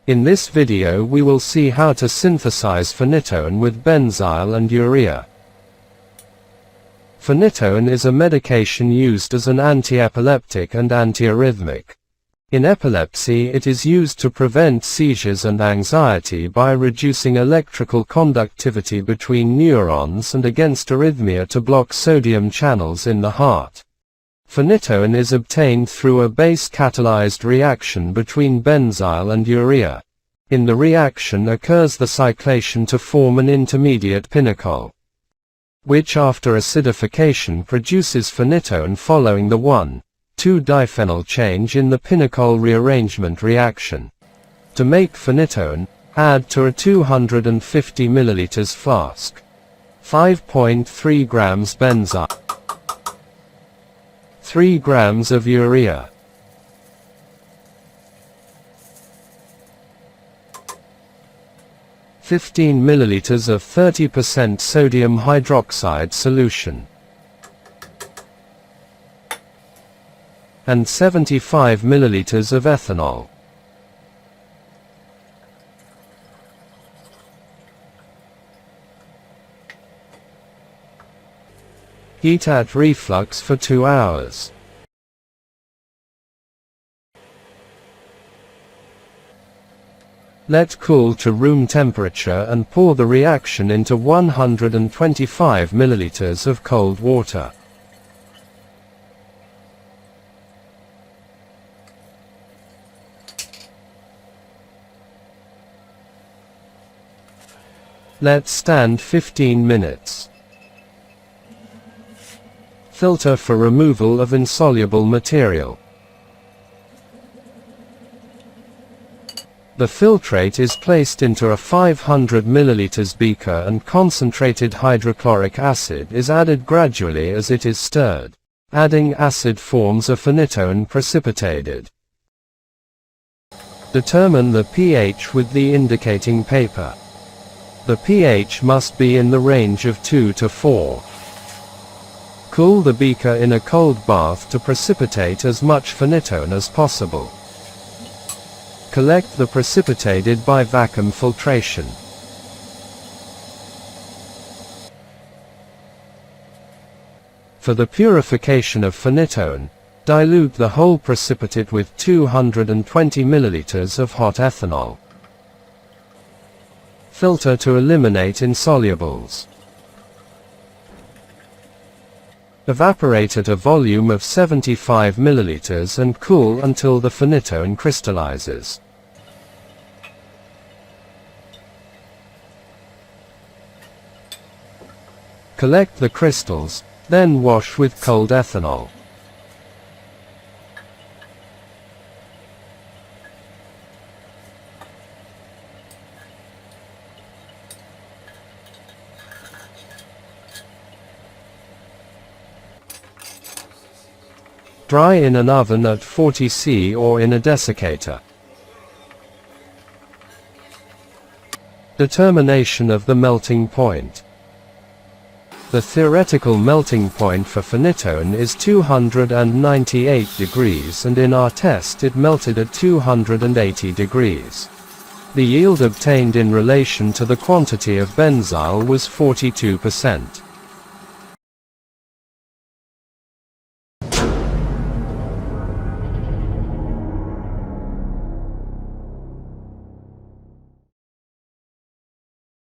In this video we will see how to synthesize phenytoin with benzyl and urea. Phenytoin is a medication used as an anti-epileptic and antiarrhythmic. In epilepsy it is used to prevent seizures and anxiety by reducing electrical conductivity between neurons and against arrhythmia to block sodium channels in the heart. Phenytoin is obtained through a base-catalyzed reaction between benzyl and urea. In the reaction occurs the cyclation to form an intermediate pinacol, which after acidification produces phenytoin following the 1,2-diphenyl change in the pinacol rearrangement reaction. To make phenytoin, add to a 250 ml flask 5.3 grams benzyl, 3 grams of urea, 15 ml of 30% sodium hydroxide solution, and 75 ml of ethanol. Heat at reflux for 2 hours. Let cool to room temperature and pour the reaction into 125 ml of cold water. Let stand 15 minutes. Filter for removal of insoluble material. The filtrate is placed into a 500 ml beaker and concentrated hydrochloric acid is added gradually as it is stirred. Adding acid forms a phenytoin precipitated. Determine the pH with the indicating paper. The pH must be in the range of 2 to 4. Cool the beaker in a cold bath to precipitate as much phenytoin as possible. Collect the precipitated by vacuum filtration. For the purification of phenytoin, dilute the whole precipitate with 220 ml of hot ethanol. Filter to eliminate insolubles. Evaporate at a volume of 75 ml and cool until the phenytoin crystallizes. Collect the crystals, then wash with cold ethanol. Dry in an oven at 40 C or in a desiccator. Determination of the melting point. The theoretical melting point for phenytoin is 298 degrees and in our test it melted at 280 degrees. The yield obtained in relation to the quantity of benzyl was 42%.